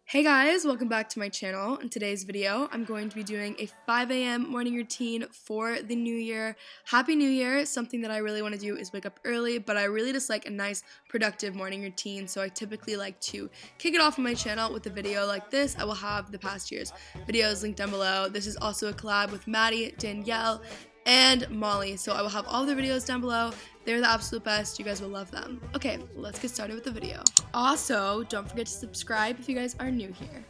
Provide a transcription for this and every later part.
Hey guys, welcome back to my channel. In today's video, I'm going to be doing a 5 a.m. morning routine for the new year. Happy New Year! Something that I really want to do is wake up early, but I really just like a nice, productive morning routine, so I typically like to kick it off on my channel with a video like this. I will have the past year's videos linked down below. This is also a collab with Maddie, Danielle, and Molly, so I will have all the videos down below. They're the absolute best. You guys will love them. Okay, let's get started with the video. Also, don't forget to subscribe if you guys are new here.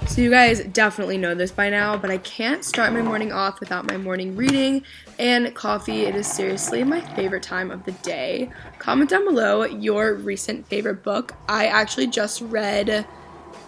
So you guys definitely know this by now, but I can't start my morning off without my morning reading and coffee. It is seriously my favorite time of the day. Comment down below your recent favorite book. I actually just read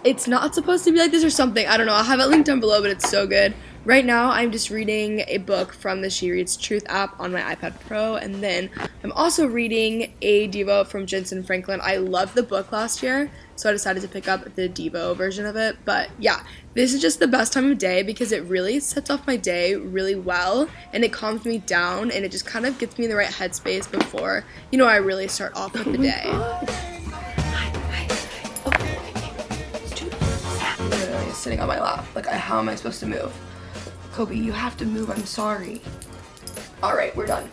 It's Not Supposed to Be Like This or something. I don't know. I'll have it linked down below, but it's so good. Right now, I'm just reading a book from the She Reads Truth app on my iPad Pro, and then I'm also reading a Devo from Jensen Franklin. I loved the book last year, so I decided to pick up the Devo version of it. But yeah, this is just the best time of day because it really sets off my day really well, and it calms me down, and it just kind of gets me in the right headspace before, you know, I really start off with the day. Literally sitting on my lap. Like, how am I supposed to move? Kobe, you have to move, I'm sorry. Alright, we're done.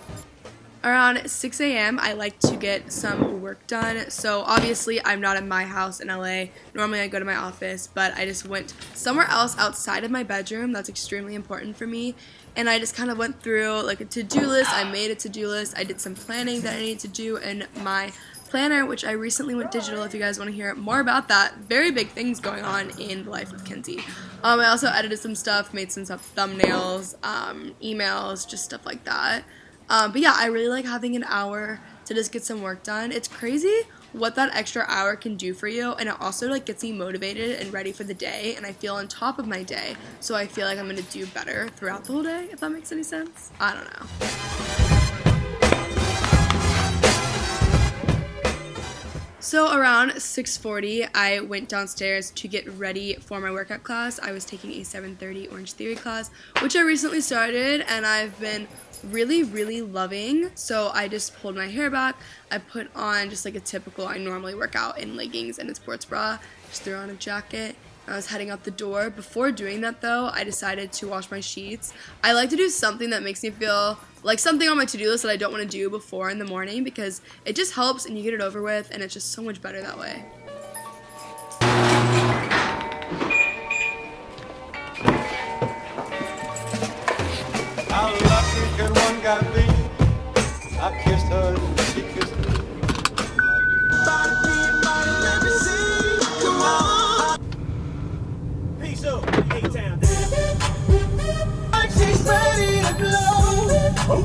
Around 6 a.m., I like to get some work done. So obviously, I'm not in my house in LA. Normally, I go to my office, but I just went somewhere else outside of my bedroom. That's extremely important for me. And I just kind of went through like a to-do list. I made a to-do list. I did some planning that I needed to do in my planner, which I recently went digital. If you guys want to hear more about that, very big things going on in the life of Kenzie. I also edited some stuff, made some thumbnails, emails, just stuff like that. But yeah, I really like having an hour to just get some work done. It's crazy what that extra hour can do for you, and it also like gets me motivated and ready for the day, and I feel on top of my day, so I feel like I'm gonna do better throughout the whole day, if that makes any sense. I don't know. So around 6:40, I went downstairs to get ready for my workout class. I was taking a 7:30 Orange Theory class, which I recently started, and I've been really loving. So I just pulled my hair back. I put on just like a typical, I normally work out in leggings and a sports bra, just threw on a jacket. I was heading out the door. Before doing that though, I decided to wash my sheets. I like to do something that makes me feel like something on my to-do list that I don't want to do before in the morning, because it just helps and you get it over with, and it's just so much better that way. How lucky can one guy be? I kissed her and she kissed me. Peace up, A-Town. She's ready to blow.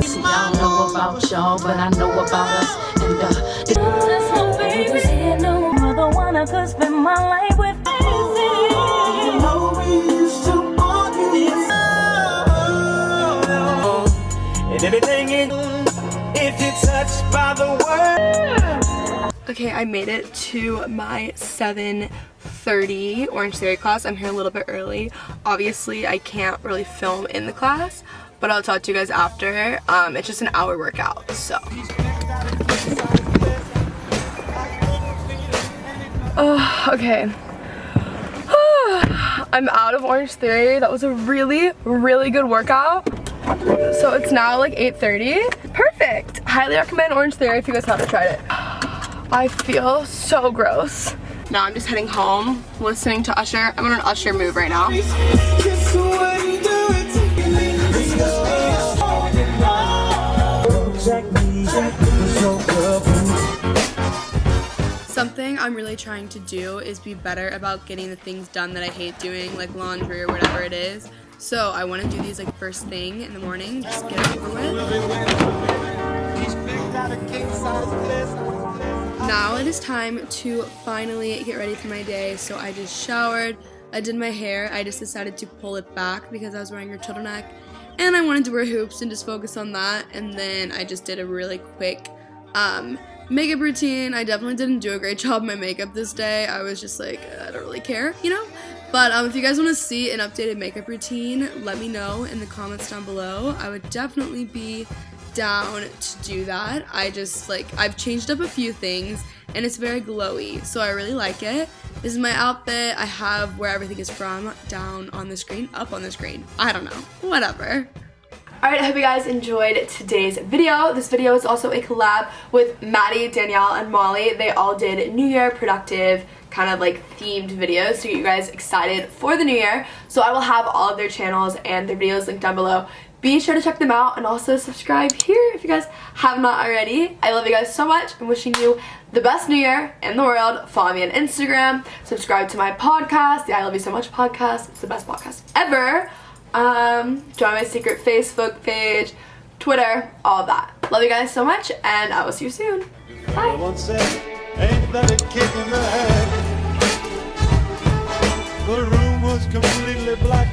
See, I don't know about y'all, but I know about us. And That's my baby. No other one I could spend my life with. You know we used to argue. And everything is if you're touched by the word. Okay, I made it to my 7:30 Orange Theory class. I'm here a little bit early. Obviously, I can't really film in the class, but I'll talk to you guys after. It's just an hour workout, so. Okay. I'm out of Orange Theory. That was a really good workout. So it's now like 8:30. Perfect. Highly recommend Orange Theory if you guys haven't tried it. I feel so gross. Now I'm just heading home, listening to Usher. I'm on an Usher move right now. Something I'm really trying to do is be better about getting the things done that I hate doing, like laundry or whatever it is. So I want to do these like first thing in the morning, just get it over with. Now it is time to finally get ready for my day. So I just showered, I did my hair. I just decided to pull it back because I was wearing a turtleneck and I wanted to wear hoops and just focus on that. And then I just did a really quick makeup routine. I definitely didn't do a great job of my makeup this day. I was just like, I don't really care, you know? But if you guys want to see an updated makeup routine, let me know in the comments down below. I would definitely be down to do that. I just like, I've changed up a few things and it's very glowy, so I really like it. This is my outfit. I have where everything is from down on the screen, up on the screen. I don't know, whatever. Alright, I hope you guys enjoyed today's video. This video is also a collab with Maddie, Danielle, and Molly. They all did New Year productive, kind of like themed videos to get you guys excited for the new year. So I will have all of their channels and their videos linked down below. Be sure to check them out and also subscribe here if you guys have not already. I love you guys so much. I'm wishing you the best new year in the world. Follow me on Instagram. Subscribe to my podcast, the I Love You So Much podcast. It's the best podcast ever. Join my secret Facebook page, Twitter, all of that. Love you guys so much, and I will see you soon. Bye. Ain't that a kick in the head? The room was completely black.